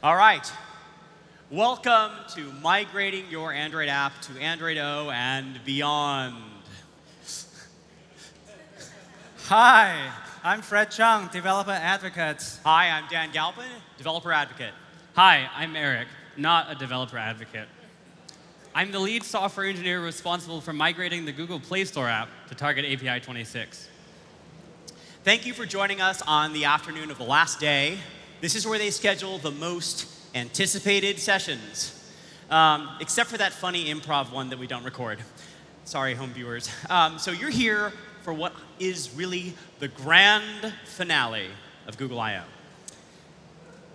All right. Welcome to migrating your Android app to Android O and beyond. Hi, I'm Fred Chung, developer advocate. Hi, I'm Dan Galpin, developer advocate. Hi, I'm Eric, not a developer advocate. I'm the lead software engineer responsible for migrating the Google Play Store app to target API 26. Thank you for joining us on the afternoon of the last day. This is where they schedule the most anticipated sessions, except for that funny improv one that we don't record. Sorry, home viewers. So you're here for what is really the grand finale of Google I/O.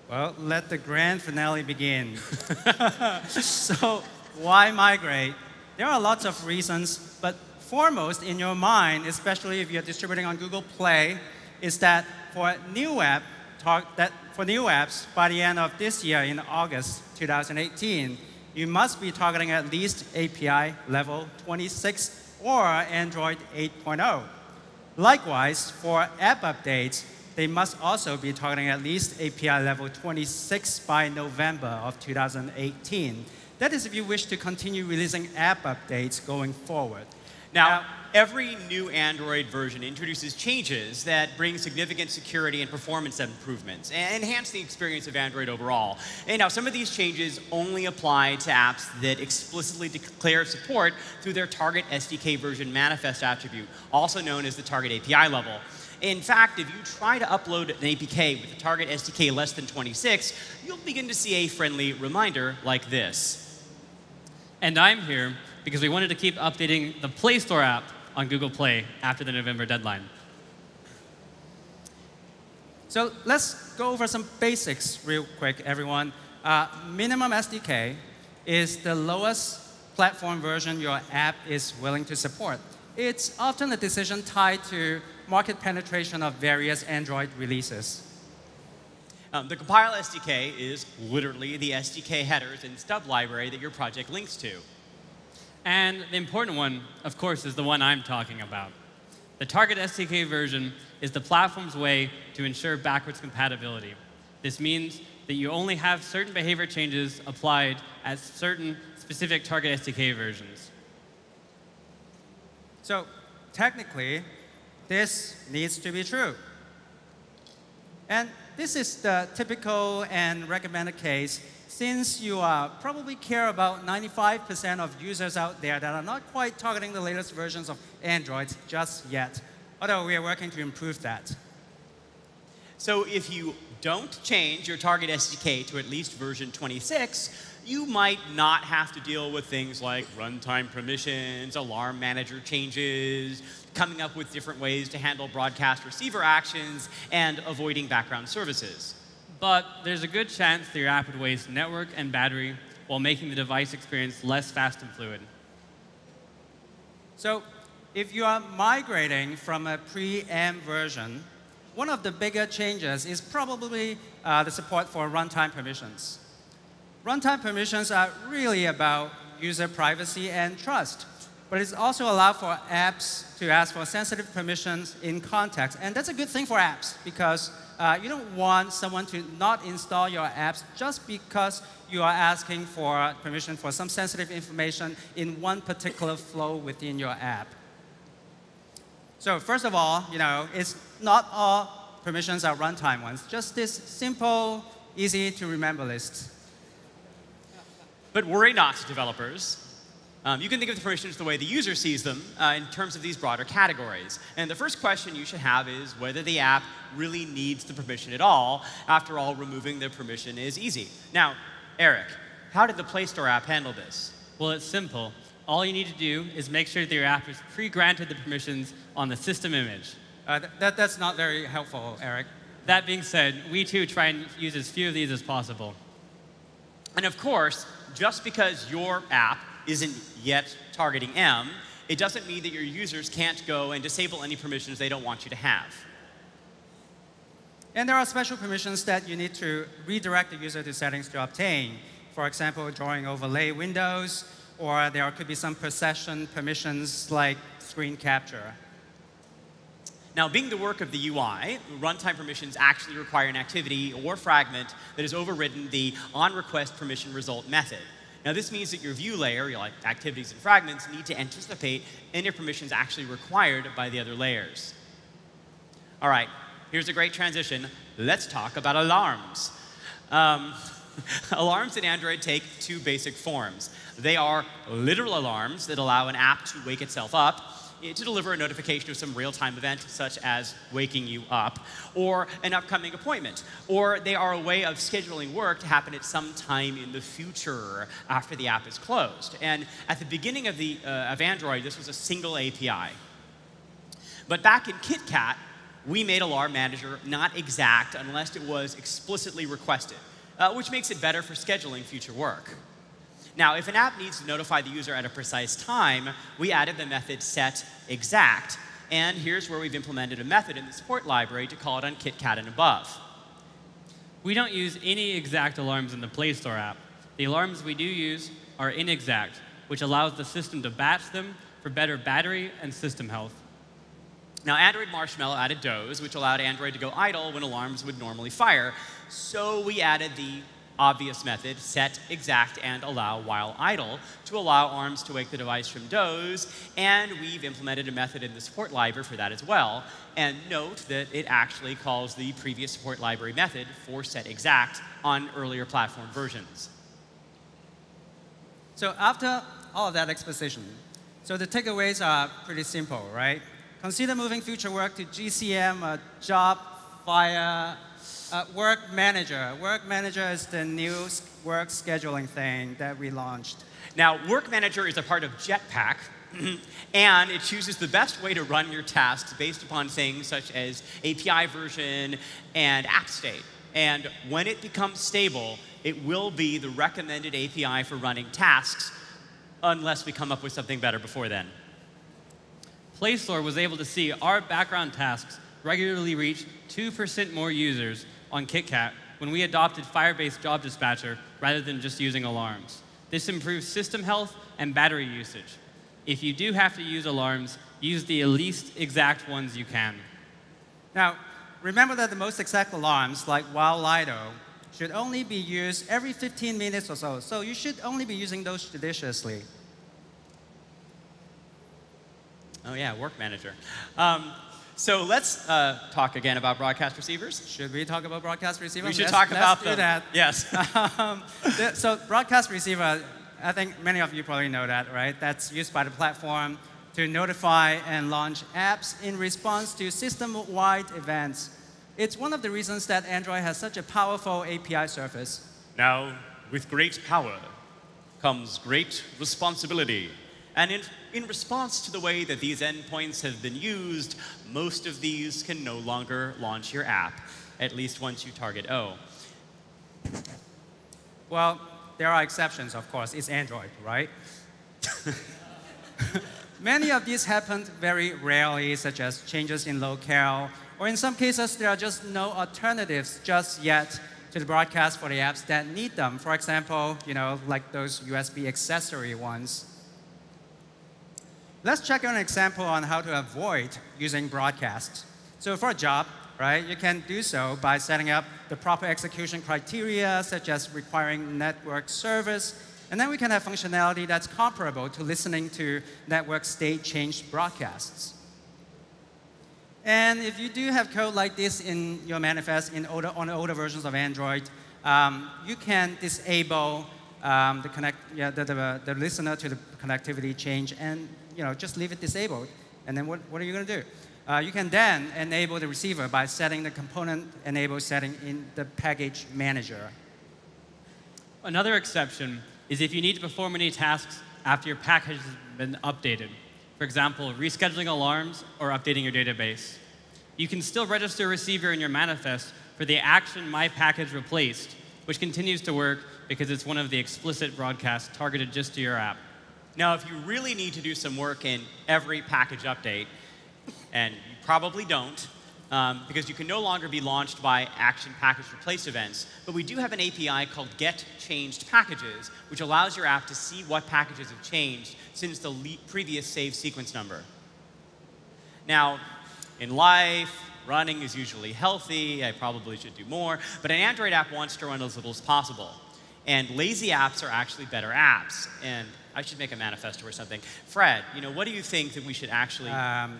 Well, let the grand finale begin. So why migrate? There are lots of reasons, but foremost in your mind, especially if you're distributing on Google Play, is that for new apps by the end of this year in August 2018, you must be targeting at least API level 26 or Android 8.0. Likewise, for app updates, they must also be targeting at least API level 26 by November of 2018. That is if you wish to continue releasing app updates going forward. Now, every new Android version introduces changes that bring significant security and performance improvements and enhance the experience of Android overall. And now, some of these changes only apply to apps that explicitly declare support through their target SDK version manifest attribute, also known as the target API level. In fact, if you try to upload an APK with the target SDK less than 26, you'll begin to see a friendly reminder like this. And I'm here because we wanted to keep updating the Play Store app on Google Play after the November deadline. So let's go over some basics real quick, everyone. Minimum SDK is the lowest platform version your app is willing to support. It's often a decision tied to market penetration of various Android releases. The compile SDK is literally the SDK headers and stub library that your project links to. And the important one, of course, is the one I'm talking about. The target SDK version is the platform's way to ensure backwards compatibility. This means that you only have certain behavior changes applied at certain specific target SDK versions. So technically, this needs to be true. And this is the typical and recommended case, since you probably care about 95% of users out there that are not quite targeting the latest versions of Android just yet, although we are working to improve that. So if you don't change your target SDK to at least version 26, you might not have to deal with things like runtime permissions, alarm manager changes, coming up with different ways to handle broadcast receiver actions, and avoiding background services. But there's a good chance that your app would waste network and battery while making the device experience less fast and fluid. So if you are migrating from a pre-M version, one of the bigger changes is probably the support for runtime permissions. Runtime permissions are really about user privacy and trust, but it's also allowed for apps to ask for sensitive permissions in context. And that's a good thing for apps, because you don't want someone to not install your apps just because you are asking for permission for some sensitive information in one particular flow within your app. So first of all, it's not all permissions are runtime ones, just this simple, easy to remember list. But worry not, developers. You can think of the permissions the way the user sees them in terms of these broader categories. And the first question you should have is whether the app really needs the permission at all. After all, removing the permission is easy. Now, Eric, how did the Play Store app handle this? Well, it's simple. All you need to do is make sure that your app is pre-granted the permissions on the system image. That's not very helpful, Eric. That being said, we too try and use as few of these as possible. And of course, just because your app isn't yet targeting M, it doesn't mean that your users can't go and disable any permissions they don't want you to have. And there are special permissions that you need to redirect the user to settings to obtain. For example, drawing overlay windows, or there could be some per session permissions like screen capture. Now, being the work of the UI, runtime permissions actually require an activity or fragment that has overridden the onRequest permission result method. Now, this means that your view layer, your activities and fragments, need to anticipate any permissions actually required by the other layers. All right, here's a great transition. Let's talk about alarms. Alarms in Android take two basic forms. They are literal alarms that allow an app to wake itself up to deliver a notification of some real-time event, such as waking you up, or an upcoming appointment. Or they are a way of scheduling work to happen at some time in the future after the app is closed. And at the beginning of Android, this was a single API. But back in KitKat, we made Alarm Manager not exact unless it was explicitly requested, which makes it better for scheduling future work. Now, if an app needs to notify the user at a precise time, we added the method setExact. And here's where we've implemented a method in the support library to call it on KitKat and above. We don't use any exact alarms in the Play Store app. The alarms we do use are inexact, which allows the system to batch them for better battery and system health. Now, Android Marshmallow added doze, which allowed Android to go idle when alarms would normally fire. So we added the obvious method, setExact and allow while idle, to allow ARMs to wake the device from doze, and we've implemented a method in the support library for that as well. And note that it actually calls the previous support library method for setExact on earlier platform versions. So after all of that exposition, so the takeaways are pretty simple, right? Consider moving future work to GCM, job via Work Manager. Work Manager is the new work scheduling thing that we launched. Now, Work Manager is a part of Jetpack, and it chooses the best way to run your tasks based upon things such as API version and app state. And when it becomes stable, it will be the recommended API for running tasks, unless we come up with something better before then. Play Store was able to see our background tasks regularly reach 2% more users on KitKat when we adopted Firebase Job Dispatcher rather than just using alarms. This improves system health and battery usage. If you do have to use alarms, use the least exact ones you can. Now, remember that the most exact alarms, like while idle, should only be used every 15 minutes or so. So you should only be using those judiciously. Oh yeah, Work Manager. So let's talk again about broadcast receivers. Should we talk about broadcast receiver? We should talk about them. Let's do that. Yes. So broadcast receiver, I think many of you probably know that, right? That's used by the platform to notify and launch apps in response to system-wide events. It's one of the reasons that Android has such a powerful API surface. Now, with great power comes great responsibility. And in response to the way that these endpoints have been used, most of these can no longer launch your app, at least once you target O. Well, there are exceptions, of course. It's Android, right? Many of these happen very rarely, such as changes in locale, or in some cases, there are just no alternatives just yet to the broadcast for the apps that need them. For example, like those USB accessory ones. Let's check out an example on how to avoid using broadcasts. So for a job, right, you can do so by setting up the proper execution criteria, such as requiring network service. And then we can have functionality that's comparable to listening to network state change broadcasts. And if you do have code like this in your manifest on older versions of Android, you can disable the listener to the connectivity change and just leave it disabled. And then what are you going to do? You can then enable the receiver by setting the component enable setting in the package manager. Another exception is if you need to perform any tasks after your package has been updated. For example, rescheduling alarms or updating your database. You can still register a receiver in your manifest for the action myPackageReplaced, which continues to work because it's one of the explicit broadcasts targeted just to your app. Now, if you really need to do some work in every package update, and you probably don't, because you can no longer be launched by action package replace events, but we do have an API called getChangedPackages, which allows your app to see what packages have changed since the previous save sequence number. Now, In life, running is usually healthy. I probably should do more. But an Android app wants to run as little as possible. And lazy apps are actually better apps. And I should make a manifesto or something. Fred, what do you think that we should actually...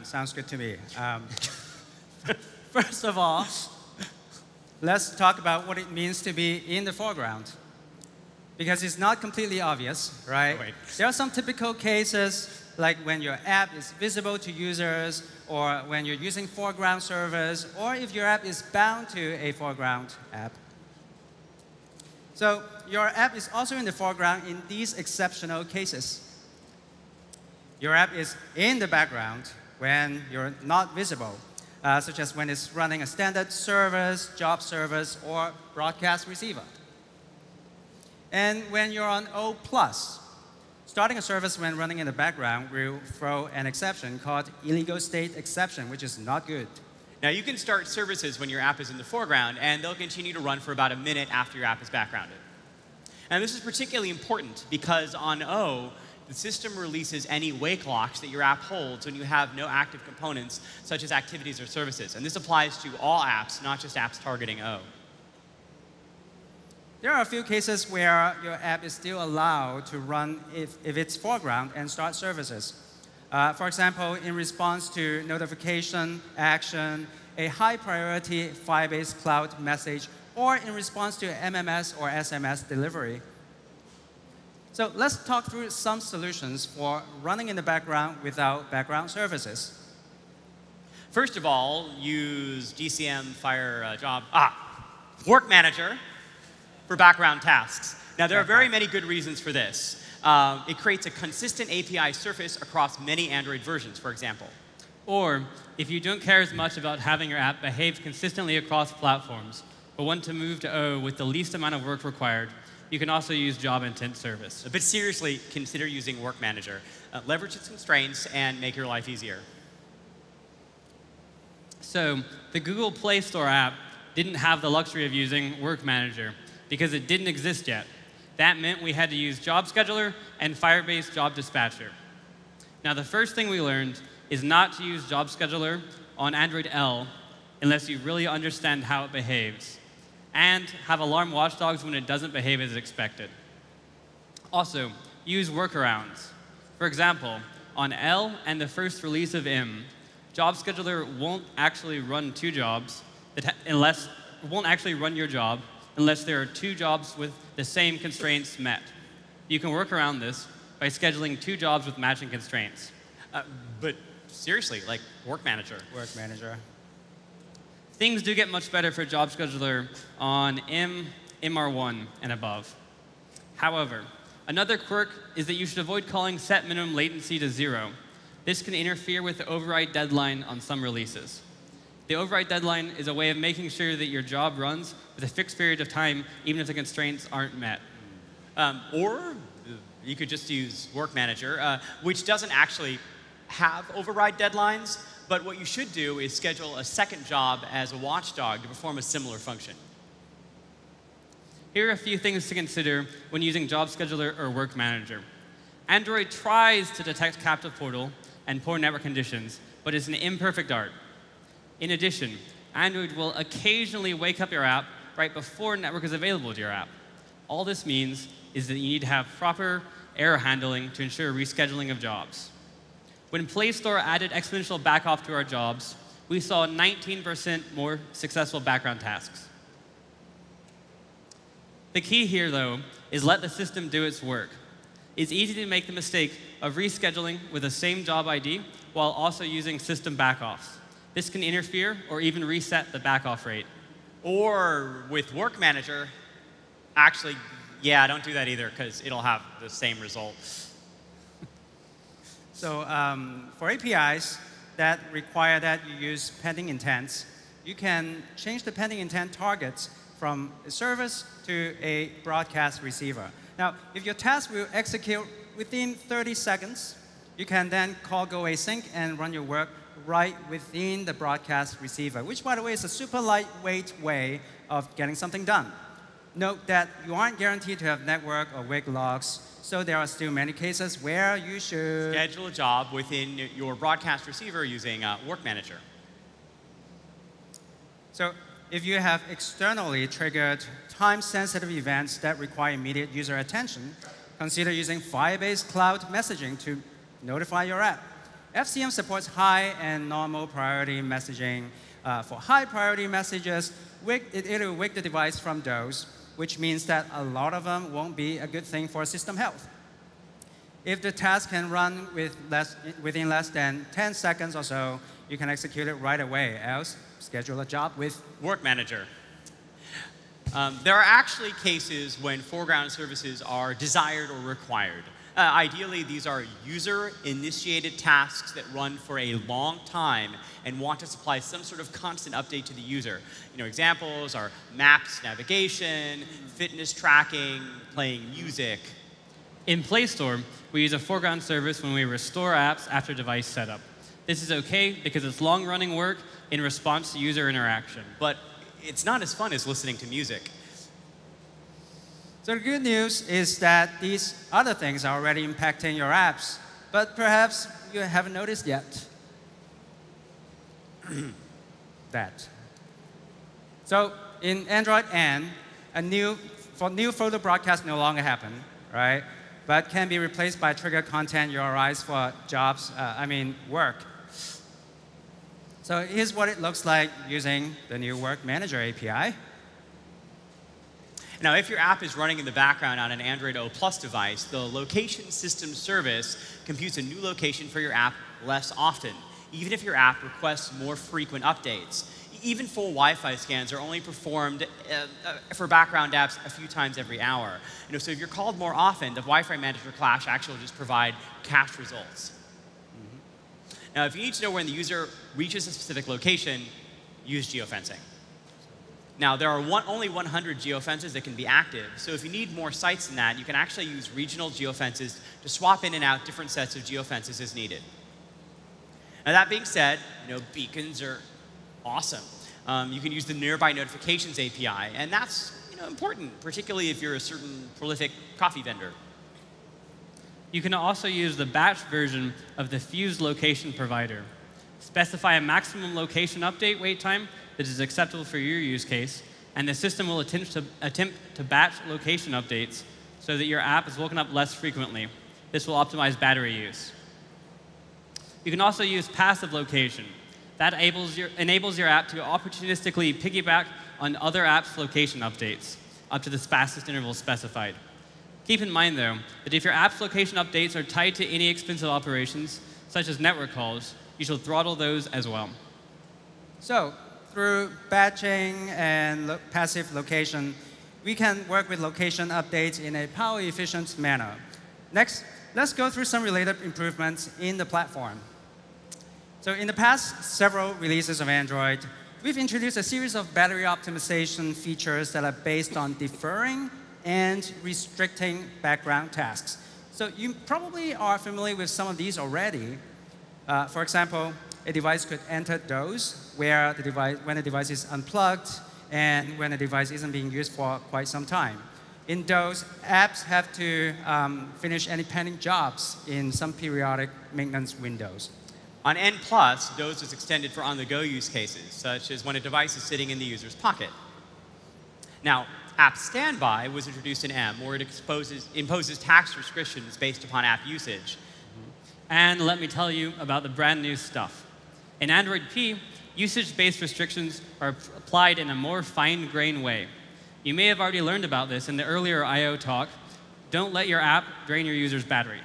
Sounds good to me. First of all, let's talk about what it means to be in the foreground. Because it's not completely obvious, right? Oh, wait. There are some typical cases, like when your app is visible to users, or when you're using foreground servers, or if your app is bound to a foreground app. So your app is also in the foreground in these exceptional cases. Your app is in the background when you're not visible, such as when it's running a standard service, job service, or broadcast receiver. And when you're on O+, starting a service when running in the background will throw an exception called illegal state exception, which is not good. Now, you can start services when your app is in the foreground, and they'll continue to run for about a minute after your app is backgrounded. And this is particularly important because on O, the system releases any wake locks that your app holds when you have no active components, such as activities or services. And this applies to all apps, not just apps targeting O. There are a few cases where your app is still allowed to run if it's foreground and start services. For example, in response to notification, action, a high-priority file-based cloud message, or in response to MMS or SMS delivery. So let's talk through some solutions for running in the background without background services. First of all, use GCM Fire Work Manager for background tasks. Now, there are very many good reasons for this. It creates a consistent API surface across many Android versions, for example. Or, if you don't care as much about having your app behave consistently across platforms, but want to move to O with the least amount of work required, you can also use Job Intent Service. But seriously, consider using Work Manager. Leverage its constraints and make your life easier. So, the Google Play Store app didn't have the luxury of using Work Manager because it didn't exist yet. That meant we had to use Job Scheduler and Firebase Job Dispatcher. Now, the first thing we learned is not to use Job Scheduler on Android L unless you really understand how it behaves, and have alarm watchdogs when it doesn't behave as expected. Also, use workarounds. For example, on L and the first release of IM, Job Scheduler won't actually run two jobs won't actually run your job unless there are two jobs with the same constraints met. You can work around this by scheduling two jobs with matching constraints. But seriously, like Work Manager. Work Manager. Things do get much better for Job Scheduler on MR1 and above. However, another quirk is that you should avoid calling set minimum latency to 0. This can interfere with the override deadline on some releases. The override deadline is a way of making sure that your job runs with a fixed period of time, even if the constraints aren't met. Or you could just use Work Manager, which doesn't actually have override deadlines. But what you should do is schedule a second job as a watchdog to perform a similar function. Here are a few things to consider when using Job Scheduler or Work Manager. Android tries to detect captive portal and poor network conditions, but it's an imperfect art. In addition, Android will occasionally wake up your app right before network is available to your app. All this means is that you need to have proper error handling to ensure rescheduling of jobs. When Play Store added exponential backoff to our jobs, we saw 19% more successful background tasks. The key here, though, is let the system do its work. It's easy to make the mistake of rescheduling with the same job ID while also using system backoffs. This can interfere or even reset the backoff rate. Or with Work Manager, actually, yeah, don't do that either, because it'll have the same result. So for APIs that require that you use pending intents, you can change the pending intent targets from a service to a broadcast receiver. Now, if your task will execute within 30 seconds, you can then call go async and run your work right within the broadcast receiver, which, by the way, is a super lightweight way of getting something done. Note that you aren't guaranteed to have network or wake logs, so there are still many cases where you should schedule a job within your broadcast receiver using Work Manager. So if you have externally triggered time-sensitive events that require immediate user attention, consider using file-based cloud messaging to notify your app. FCM supports high and normal priority messaging. For high priority messages, it'll wake the device from those, which means that a lot of them won't be a good thing for system health. If the task can run within less than 10 seconds or so, you can execute it right away. Else, schedule a job with Work Manager. There are actually cases when foreground services are desired or required. Ideally, these are user-initiated tasks that run for a long time and want to supply some sort of constant update to the user. Examples are maps, navigation, fitness tracking, playing music. In Play Store, we use a foreground service when we restore apps after device setup. This is OK because it's long-running work in response to user interaction. But it's not as fun as listening to music. So the good news is that these other things are already impacting your apps, but perhaps you haven't noticed yet. That. So in Android N, new photo broadcasts no longer happen, right? But can be replaced by trigger content URIs for jobs, work. So here's what it looks like using the new Work Manager API. Now, if your app is running in the background on an Android O+ device, the location system service computes a new location for your app less often, even if your app requests more frequent updates. Even full Wi-Fi scans are only performed for background apps a few times every hour. So if you're called more often, the Wi-Fi Manager clash actually will just provide cached results. Now, if you need to know when the user reaches a specific location, use geofencing. Now, there are only 100 geofences that can be active, so if you need more sites than that, you can actually use regional geofences to swap in and out different sets of geofences as needed. Now, that being said, beacons are awesome. You can use the Nearby Notifications API, and that's important, particularly if you're a certain prolific coffee vendor. You can also use the batch version of the Fuse location provider. Specify a maximum location update wait time that is acceptable for your use case, and the system will attempt to batch location updates so that your app is woken up less frequently. This will optimize battery use. You can also use passive location. That enables your app to opportunistically piggyback on other apps' location updates, up to the fastest interval specified. Keep in mind, though, that if your app's location updates are tied to any expensive operations, such as network calls, you should throttle those as well. So through batching and passive location, we can work with location updates in a power-efficient manner. Next, let's go through some related improvements in the platform. So in the past several releases of Android, we've introduced a series of battery optimization features that are based on deferring and restricting background tasks. So you probably are familiar with some of these already. For example, a device could enter those where when the device is unplugged and when the device isn't being used for quite some time. In those, apps have to finish any pending jobs in some periodic maintenance windows. On N+, those is extended for on-the-go use cases, such as when a device is sitting in the user's pocket. Now, App Standby was introduced in M, where it imposes tax restrictions based upon app usage. And let me tell you about the brand new stuff. In Android P, usage-based restrictions are applied in a more fine-grained way. You may have already learned about this in the earlier I/O talk. Don't let your app drain your user's battery.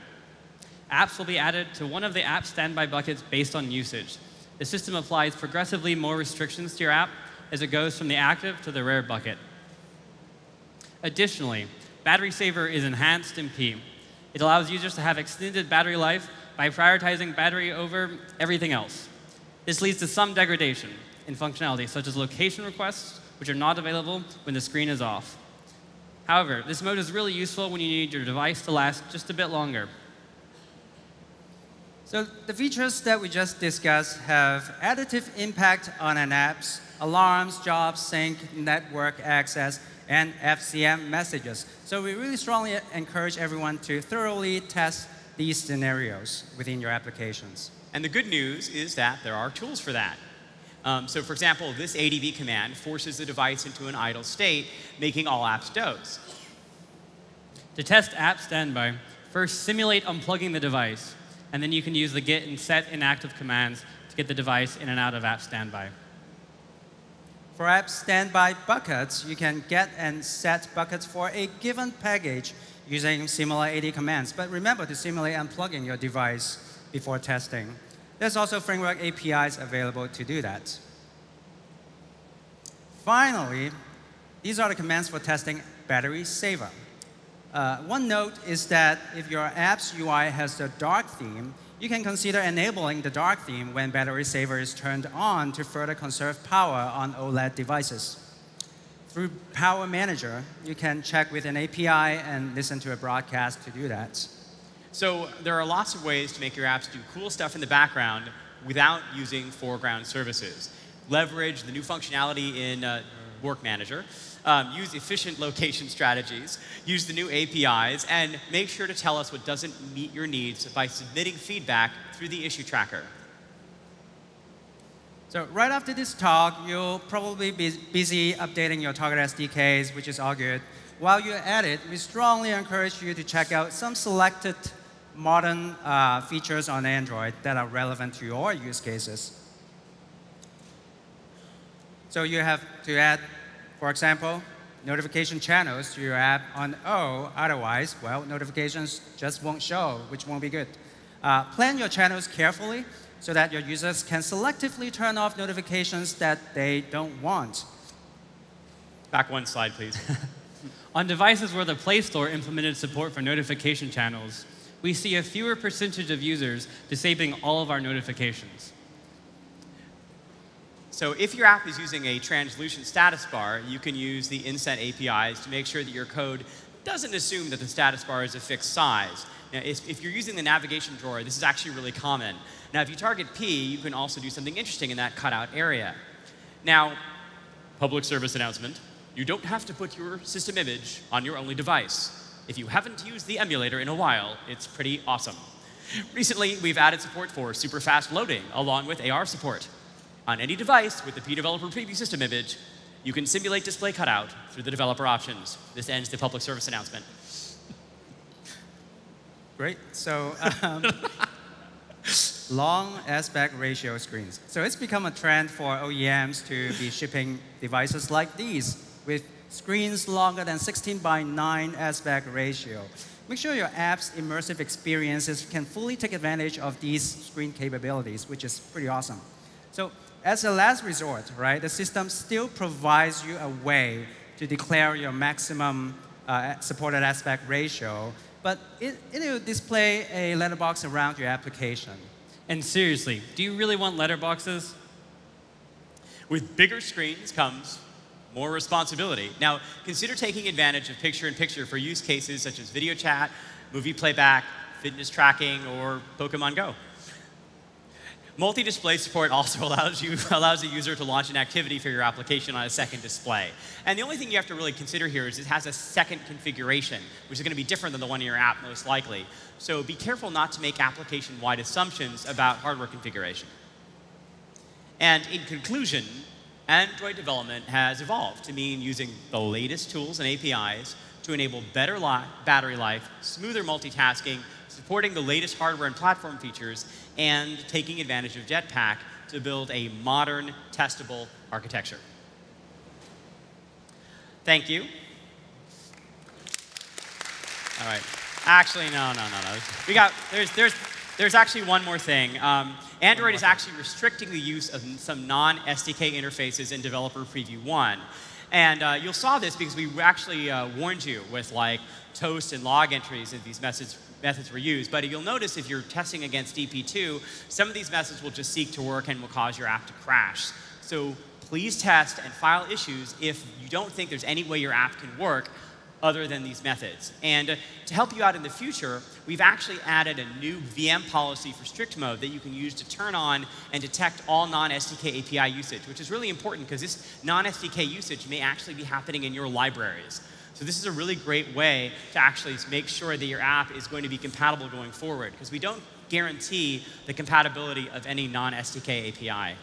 Apps will be added to one of the app standby buckets based on usage. The system applies progressively more restrictions to your app as it goes from the active to the rare bucket. Additionally, Battery Saver is enhanced in P. It allows users to have extended battery life by prioritizing battery over everything else. This leads to some degradation in functionality, such as location requests, which are not available when the screen is off. However, this mode is really useful when you need your device to last just a bit longer. So the features that we just discussed have additive impact on an app's alarms, jobs, sync, network access, and FCM messages. So we really strongly encourage everyone to thoroughly test these scenarios within your applications. And the good news is that there are tools for that. So for example, this ADB command forces the device into an idle state, making all apps doze. To test app standby, first simulate unplugging the device, and then you can use the get and set inactive commands to get the device in and out of app standby. For app standby buckets, you can get and set buckets for a given package using similar AD commands. But remember to simulate unplugging your device before testing. There's also framework APIs available to do that. Finally, these are the commands for testing battery saver. One note is that if your app's UI has a dark theme, you can consider enabling the dark theme when battery saver is turned on to further conserve power on OLED devices. Through Power Manager, you can check with an API and listen to a broadcast to do that. So there are lots of ways to make your apps do cool stuff in the background without using foreground services. Leverage the new functionality in Work Manager, use efficient location strategies, use the new APIs, and make sure to tell us what doesn't meet your needs by submitting feedback through the issue tracker. So right after this talk, you'll probably be busy updating your Target SDKs, which is all good. While you're at it, we strongly encourage you to check out some selected modern features on Android that are relevant to your use cases. So you have to add, for example, notification channels to your app on O. Otherwise, well, notifications just won't show, which won't be good. Plan your channels carefully so that your users can selectively turn off notifications that they don't want. Back one slide, please. On devices where the Play Store implemented support for notification channels, we see a fewer percentage of users disabling all of our notifications. So if your app is using a translucent status bar, you can use the inset APIs to make sure that your code doesn't assume that the status bar is a fixed size. Now, if you're using the navigation drawer, this is actually really common. Now, if you target P, you can also do something interesting in that cutout area. Now, public service announcement, you don't have to put your system image on your only device. If you haven't used the emulator in a while, it's pretty awesome. Recently, we've added support for super fast loading along with AR support. On any device with the pdeveloper preview system image, you can simulate display cutout through the developer options. This ends the public service announcement. Great. So long aspect ratio screens. So it's become a trend for OEMs to be shipping devices like these with screens longer than 16:9 aspect ratio. Make sure your app's immersive experiences can fully take advantage of these screen capabilities, which is pretty awesome. So as a last resort, right, the system still provides you a way to declare your maximum supported aspect ratio, but it'll display a letterbox around your application. And seriously, do you really want letterboxes? With bigger screens comes more responsibility. Now, consider taking advantage of picture-in-picture for use cases such as video chat, movie playback, fitness tracking, or Pokemon Go. Multi-display support also allows the user to launch an activity for your application on a second display. And the only thing you have to really consider here is it has a second configuration, which is going to be different than the one in your app most likely. So be careful not to make application-wide assumptions about hardware configuration. And in conclusion, Android development has evolved to mean using the latest tools and APIs to enable better battery life, smoother multitasking, supporting the latest hardware and platform features, and taking advantage of Jetpack to build a modern, testable architecture. Thank you. All right. Actually, no. There's actually one more thing. Android is actually restricting the use of some non-SDK interfaces in Developer Preview 1. And you saw this because we actually warned you with like toast and log entries if these methods were used. But you'll notice if you're testing against DP2, some of these methods will just seek to work and will cause your app to crash. So please test and file issues if you don't think there's any way your app can work other than these methods. And to help you out in the future, we've actually added a new VM policy for strict mode that you can use to turn on and detect all non-SDK API usage, which is really important because this non-SDK usage may actually be happening in your libraries. So this is a really great way to actually make sure that your app is going to be compatible going forward, because we don't guarantee the compatibility of any non-SDK API.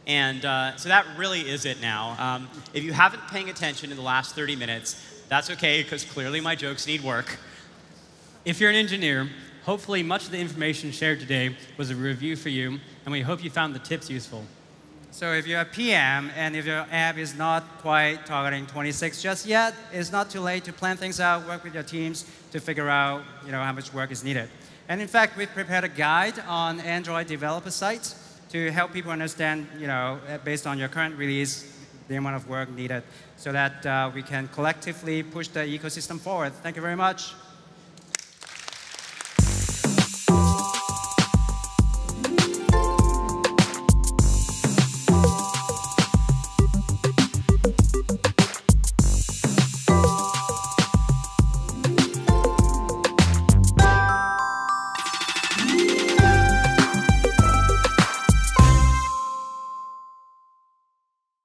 And so that really is it now. If you haven't paying attention in the last 30 minutes, that's OK, because clearly my jokes need work. If you're an engineer, hopefully much of the information shared today was a review for you, and we hope you found the tips useful. So if you're a PM and if your app is not quite targeting 26 just yet, it's not too late to plan things out, work with your teams to figure out how much work is needed. And in fact, we've prepared a guide on Android developer sites to help people understand, based on your current release, the amount of work needed so that we can collectively push the ecosystem forward. Thank you very much.